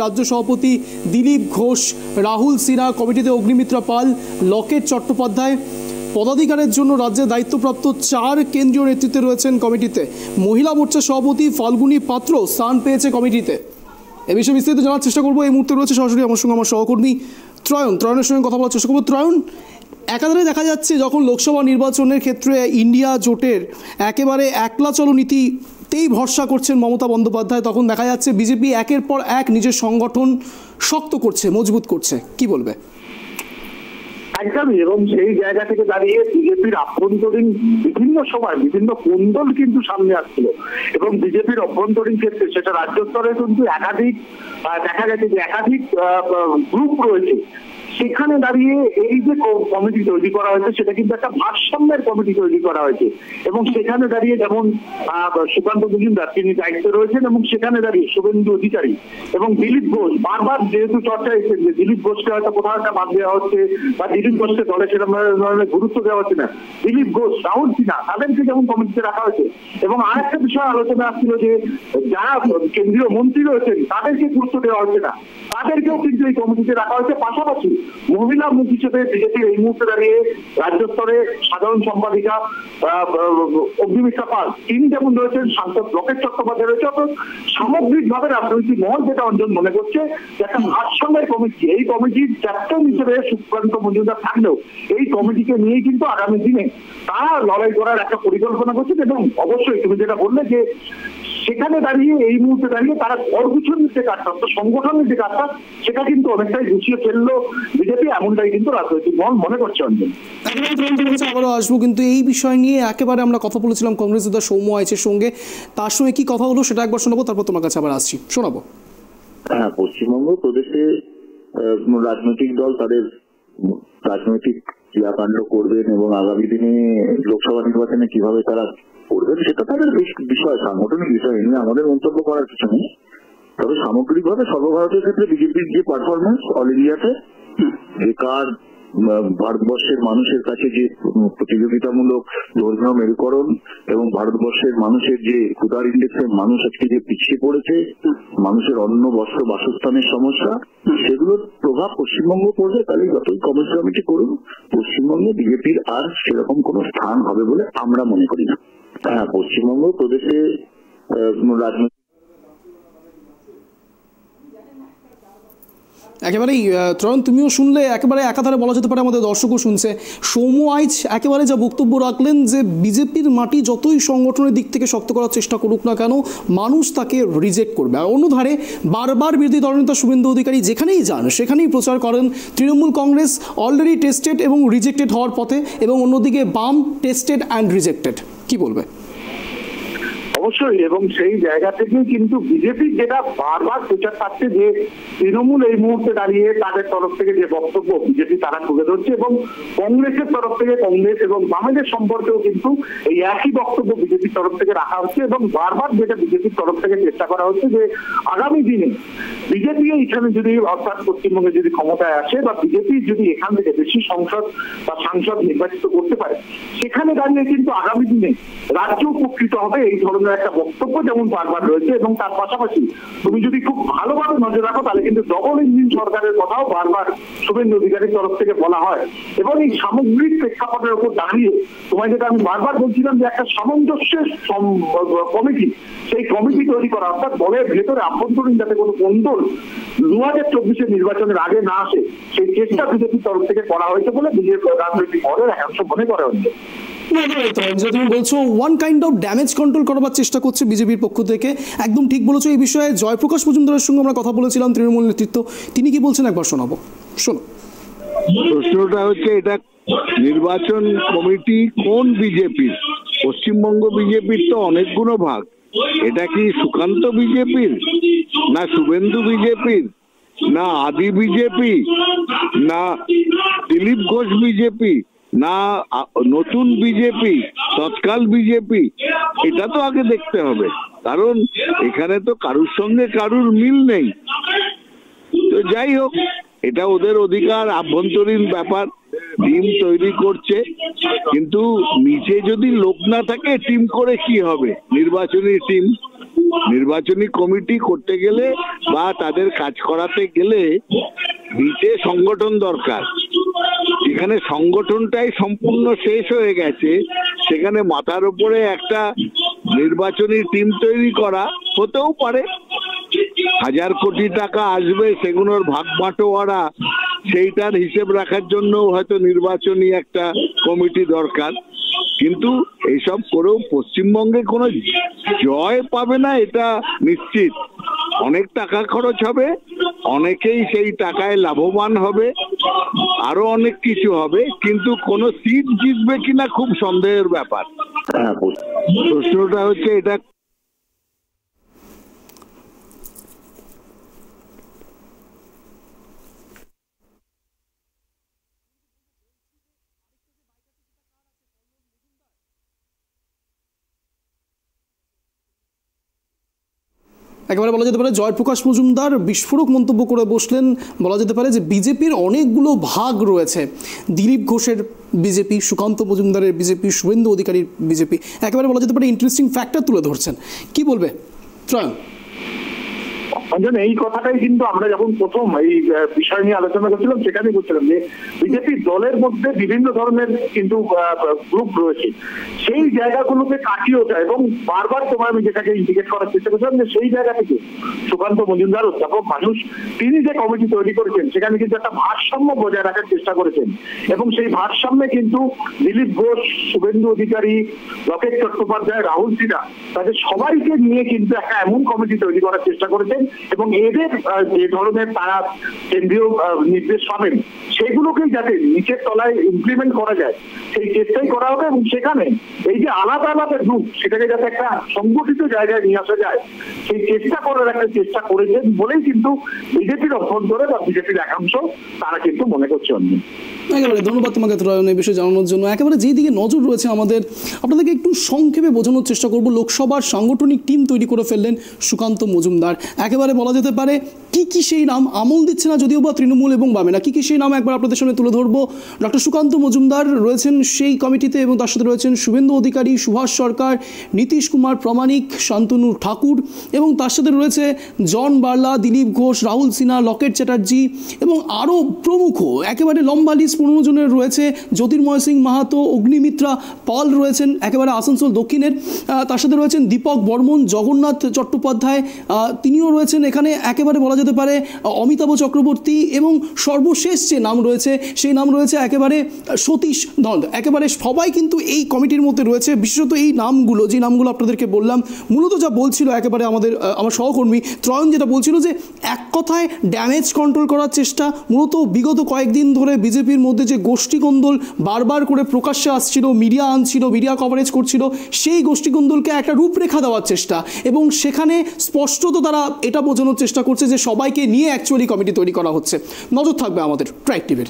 রাজ্য সভাপতি দিলীপ ঘোষ, রাহুল সিনহা, কমিটিতে অগ্নিমিত্রা পাল, লকেট চট্টোপাধ্যায়। পদাধিকারের জন্য রাজ্যে দায়িত্বপ্রাপ্ত 4 কেন্দ্রীয় নেতৃত্বে রয়েছেন কমিটিতে। মহিলা মোর্চার সভাপতি ফাল্গুনী পাত্র স্থান পেয়েছে কমিটিতে। এ বিষয়ে বিস্তারিত জানার চেষ্টা করবো। এই মুহূর্তে রয়েছে সরাসরি আমার সঙ্গে আমার সহকর্মী ত্রয়নের সঙ্গে কথা বলার চেষ্টা করবো। ত্রয়ন, একাধারে দেখা যাচ্ছে যখন লোকসভা নির্বাচনের ক্ষেত্রে ইন্ডিয়া জোটের একেবারে একলা চলো নীতিতেই ভরসা করছেন মমতা বন্দ্যোপাধ্যায়, তখন দেখা যাচ্ছে বিজেপি একের পর এক নিজের সংগঠন শক্ত করছে, মজবুত করছে। কি বলবে? একদমই, এবং সেই জায়গা থেকে দাঁড়িয়ে বিজেপির আভ্যন্তরীণ বিভিন্ন সময় বিভিন্ন কোন্দল কিন্তু সামনে আসছিল, এবং বিজেপির অভ্যন্তরীণ ক্ষেত্রে সেটা রাজ্য স্তরে কিন্তু একাধিক দেখা গেছে যে একাধিক গ্রুপ রয়েছে। সেখানে দাঁড়িয়ে এই যে কমিটি তৈরি করা হয়েছে সেটা কিন্তু একটা ভারসাম্যের কমিটি তৈরি করা হয়েছে, এবং সেখানে দাঁড়িয়ে যেমন সুকান্ত মজুমদার তিনি দায়িত্বে রয়েছেন, এবং সেখানে দাঁড়িয়ে শুভেন্দু অধিকারী এবং দিলীপ ঘোষ। বারবার যেহেতু চর্চা এসেছে যে দিলীপ ঘোষকে হয়তো কোথাও একটা বাদ দেওয়া হচ্ছে বা দিলীপ ঘোষকে দলে সেরকম ধরনের গুরুত্ব দেওয়া হচ্ছে না, দিলীপ ঘোষ, রাহুল সিনহা তাদেরকে যেমন কমিটিতে রাখা হয়েছে। এবং আরেকটা বিষয় আলোচনা আসছিল যে যারা কেন্দ্রীয় মন্ত্রী রয়েছেন তাদেরকে গুরুত্ব দেওয়া হচ্ছে না, তাদেরকেও কিন্তু এই কমিটিতে রাখা হয়েছে। পাশাপাশি মহিলা মুখ হিসেবে বিজেপির এই মুহূর্তে দাঁড়িয়ে রাজ্য স্তরে সাধারণ সম্পাদিকা অগ্নিমিত্রা পাল তিনি যেমন রয়েছেন, সাংসদ লকেট চট্টোপাধ্যায় রয়েছে। অর্থাৎ সামগ্রিকভাবে রাজনৈতিক মহল যেটা অঞ্জন মনে করছে যে একটা ভারসাম্যের কমিটি, এই কমিটির ক্যাপ্টেন হিসেবে সুকান্ত মজুমদার থাকলেও এই কমিটিকে নিয়ে কিন্তু আগামী দিনে তারা লড়াই করার একটা পরিকল্পনা করছে। এবং অবশ্যই তুমি যেটা বললে যে সেখানে দাঁড়িয়ে এই মুহূর্তে দাঁড়িয়ে তারা ঘরগুছনের যে কাজটা, সংগঠনের যে কাজটা, সেটা কিন্তু অনেকটাই গুছিয়ে ফেললো বিজেপি, এমনটাই কিন্তু রাজনৈতিক মহল মনে করছে। অঞ্জন, আবারও আসবো, কিন্তু এই বিষয় নিয়ে একেবারে আমরা কথা বলেছিলাম কংগ্রেস নেতা সৌম্য আইচের সঙ্গে, তার সঙ্গে কি কথা হলো সেটা একবার শোনাবো, তারপর তোমার কাছে আবার আসছি, শোনাবো। হ্যাঁ, পশ্চিমবঙ্গ প্রদেশে রাজনৈতিক দল তাদের রাজনৈতিক ক্রিয়াকাণ্ড করবেন এবং আগামী দিনে লোকসভা নির্বাচনে কিভাবে তারা করবেন সেটা তাদের বিষয়, সাংগঠনিক বিষয় নিয়ে আমাদের মন্তব্য করার কিছু নেই। তবে সামগ্রিকভাবে সর্বভারতীয় ক্ষেত্রে বিজেপির যে পারফরমেন্স অল ইন্ডিয়াতে, যে কার ভারতবর্ষের মানুষের কাছে যে প্রতিযোগিতামূলক ধর্মীয় মেরুকরণ এবং ভারতবর্ষের মানুষের যে ক্ষুধার ইন্ডেক্সে মানুষ আজকে যে পিছিয়ে পড়েছে, মানুষের অন্ন বস্ত্র বাসস্থানের সমস্যা, সেগুলোর প্রভাব পশ্চিমবঙ্গ পড়বে। তাহলে যতই কমিটি কমিটি করুন, পশ্চিমবঙ্গে বিজেপির আর সেরকম কোনো স্থান হবে বলে আমরা মনে করি না। হ্যাঁ, পশ্চিমবঙ্গ প্রদেশে রাজনৈতিক একেবারেই ত্রয়ন, তুমিও শুনলে, একেবারে একাধারে বলা যেতে পারে আমাদের দর্শকও শুনছে। সৌম্য আইচ একেবারে যা বক্তব্য রাখলেন যে বিজেপির মাটি যতই সংগঠনের দিক থেকে শক্ত করার চেষ্টা করুক না কেন, মানুষ তাকে রিজেক্ট করবে। আর অন্যধারে বারবার বিরোধী দলনেতা শুভেন্দু অধিকারী যেখানেই যান সেখানেই প্রচার করেন তৃণমূল কংগ্রেস অলরেডি টেস্টেড এবং রিজেক্টেড হওয়ার পথে, এবং অন্যদিকে বাম টেস্টেড অ্যান্ড রিজেক্টেড। কি বলবে? অবশ্যই, এবং সেই জায়গা থেকে কিন্তু বিজেপি যেটা বারবার প্রচার থাকছে যে তৃণমূল এই মুহূর্তে দাঁড়িয়ে তাদের তরফ থেকে যে বক্তব্য বিজেপি তারা তুলে ধরছে, এবং কংগ্রেসের তরফ থেকে কংগ্রেস এবং বামেদের সম্পর্কেও কিন্তু এই একই বক্তব্য বিজেপির তরফ থেকে রাখা হচ্ছে। এবং বারবার যেটা বিজেপির তরফ থেকে চেষ্টা করা হচ্ছে যে আগামী দিনে বিজেপি এখানে যদি, অর্থাৎ পশ্চিমবঙ্গে যদি ক্ষমতায় আসে বা বিজেপি যদি এখান থেকে বেশি সংসদ বা সাংসদ নির্বাচিত করতে পারে, সেখানে দাঁড়িয়ে কিন্তু আগামী দিনে রাজ্য উপকৃত হবে, এই ধরনের একটা বক্তব্য যেমন বারবার রয়েছে। এবং তার পাশাপাশি তুমি যদি খুব ভালোভাবে নজর রাখো তাহলে কিন্তু ডবল ইঞ্জিন সরকারের কথাও বারবার শুভেন্দু অধিকারীর তরফ থেকে বলা হয়। এবং এই সামগ্রিক প্রেক্ষাপটের উপর দাঁড়িয়ে তোমায় যেটা আমি বারবার বলছিলাম যে একটা সামঞ্জস্যের কমিটি, সেই কমিটি তৈরি করা, অর্থাৎ দলের ভেতরে আভ্যন্তরীণ যাতে কোনো কোন্দল 2024 নির্বাচনের আগে না আসে, সেই চেষ্টা বিজেপির তরফ থেকে করা হয়েছে বলে বিজেপি রাজনৈতিক দলের একাংশ মনে করা হচ্ছে। তুমি বলছো one kind of damage control করবার চেষ্টা করছে বিজেপির পক্ষ থেকে, একদম ঠিক বলেছো। এই বিষয়ে জয়প্রকাশ মজুমদারের সঙ্গে আমরা কথা বলেছিলাম, তৃণমূল নেতৃত্ব, তিনি কি বলছেন একবার শোনাবো, শোনো। প্রশ্নটা হচ্ছে এটা নির্বাচন কমিটি কোন বিজেপির? পশ্চিমবঙ্গ বিজেপির তো অনেকগুলো ভাগ। এটা কি সুকান্ত বিজেপির, না শুভেন্দু বিজেপির, না আদি বিজেপি, না দিলীপ ঘোষ বিজেপি, না নতুন বিজেপি, তৎকাল বিজেপি? এটা তো আগে দেখতে হবে, কারণ এখানে তো কারুর সঙ্গে কারুর মিল নেই। তো যাই হোক, এটা ওদের অধিকার, আভ্যন্তরীণ ব্যাপার। টিম তৈরি করছে, কিন্তু নিচে যদি লোক না থাকে টিম করে কি হবে? নির্বাচনী টিম নির্বাচনী কমিটি করতে গেলে বা তাদের কাজ করাতে গেলে বিটে সংগঠন দরকার। যেখানে সংগঠনটাই সম্পূর্ণ শেষ হয়ে গেছে, সেখানে মাথার উপরে একটা নির্বাচনী টিম তৈরি করা হতেও পারে। 1000 কোটি টাকা আসবে, সেগুলোর ভাগ বাটোয়ারা সেইটার হিসেব রাখার জন্য হয়তো নির্বাচনী একটা কমিটি দরকার। কিন্তু এইসব করেও পশ্চিমবঙ্গে কোনো জয় পাবে না, এটা নিশ্চিত। অনেক টাকা খরচ হবে, অনেকেই সেই টাকায় লাভবান হবে, আরো অনেক কিছু হবে, কিন্তু কোনো সিট জিতবে কিনা খুব সন্দেহের ব্যাপার। প্রশ্নটা হচ্ছে এটা একেবারে বলা যেতে পারে জয়প্রকাশ মজুমদার বিস্ফোরক মন্তব্য করে বসলেন। বলা যেতে পারে যে বিজেপির অনেকগুলো ভাগ রয়েছে, দিলীপ ঘোষের বিজেপি, সুকান্ত মজুমদারের বিজেপি, শুভেন্দু অধিকারীর বিজেপি। একেবারে বলা যেতে পারে ইন্টারেস্টিং ফ্যাক্টর তুলে ধরছেন। কি বলবে ত্রয়ন? এই কথাটাই কিন্তু আমরা যখন প্রথম এই বিষয় নিয়ে আলোচনা করছিলাম সেখানেই বলছিলাম যে বিজেপি দলের মধ্যে বিভিন্ন ধরনের কিন্তু গ্রুপ রয়েছে, সেই জায়গাগুলোকে কাটিয়ে ওঠা এবং বারবার তোমার আমি যেটাকে ইন্ডিকেট করার চেষ্টা করছিলাম যে সেই জায়গা থেকে সুকান্ত মজুমদার অধ্যাপক মানুষ তিনি যে কমিটি তৈরি করেছেন সেখানে কিন্তু একটা ভারসাম্য বজায় রাখার চেষ্টা করেছেন এবং সেই ভারসাম্যে কিন্তু দিলীপ ঘোষ, শুভেন্দু অধিকারী, লকেট চট্টোপাধ্যায়, রাহুল সিনহা তাদের সবাইকে নিয়ে কিন্তু একটা এমন কমিটি তৈরি করার চেষ্টা করেছেন এবং এদের যে ধরনের তারা কেন্দ্রীয় নির্দেশ পাবেন সেগুলোকেই যাতে নিচের তলায় ইমপ্লিমেন্ট করা যায় সেই চেষ্টাই করা হবে এবং সেখানে এই যে আলাদা আলাদা গ্রুপ সেটাকে যাতে একটা সংগঠিত জায়গায় নিয়ে আসা যায় সেই চেষ্টা করার একটা চেষ্টা করেছেন বলেই কিন্তু বিজেপির অভ্যন্তরে বা বিজেপির একাংশ তারা কিন্তু মনে করছে অন্য। একেবারে ধন্যবাদ তোমাকে ত্রয়ন এই বিষয়ে জানানোর জন্য। একেবারে যেই দিকে নজর রয়েছে আমাদের, আপনাদেরকে একটু সংক্ষেপে বোঝানোর চেষ্টা করব। লোকসভার সাংগঠনিক টিম তৈরি করে ফেললেন সুকান্ত মজুমদার। একেবারে বলা যেতে পারে কি কি সেই নাম, আমল দিচ্ছে না যদিও বা তৃণমূল এবং বামেনা, কি কি সেই নাম একবার আপনাদের সামনে তুলে ধরবো। ডক্টর সুকান্ত মজুমদার রয়েছেন সেই কমিটিতে এবং তার সাথে রয়েছেন শুভেন্দু অধিকারী, সুভাষ সরকার, নীতিশ কুমার প্রামাণিক, শান্তনু ঠাকুর এবং তার সাথে রয়েছে জন বার্লা, দিলীপ ঘোষ, রাহুল সিনহা, লকেট চ্যাটার্জি এবং আরও প্রমুখ। একেবারে লম্বা লিস্ট 15 জনের রয়েছে। জ্যোতির্ময় সিং মাহাতো, অগ্নিমিত্রা পাল রয়েছেন একেবারে আসানসোল দক্ষিণের। তার সাথে রয়েছেন দীপক বর্মন, জগন্নাথ চট্টোপাধ্যায় তিনিও রয়েছেন এখানে। একেবারে বলা যেতে পারে অমিতাভ চক্রবর্তী এবং সর্বশেষ যে নাম রয়েছে সেই নাম রয়েছে একেবারে সতীশ ধন্দ। একেবারে সবাই কিন্তু এই কমিটির মধ্যে রয়েছে। বিশেষত এই নামগুলো, যে নামগুলো আপনাদেরকে বললাম, মূলত যা বলছিল একেবারে আমার সহকর্মী ত্রয়ন যেটা বলছিল যে এক কথায় ড্যামেজ কন্ট্রোল করার চেষ্টা। মূলত বিগত কয়েকদিন ধরে বিজেপির মধ্যে যে গোষ্ঠীকন্দল বারবার করে প্রকাশ্যে আসছিল, মিডিয়া আনছিল, মিডিয়া কভারেজ করছিল, সেই গোষ্ঠীকন্দলকে একটা রূপরেখা দেওয়ার চেষ্টা এবং সেখানে স্পষ্টত তারা এটা বোঝানোর চেষ্টা করছে যে সবাইকে নিয়ে অ্যাকচুয়ালি কমিটি তৈরি করা হচ্ছে। নজর থাকবে আমাদের ট্রাইব টিভির।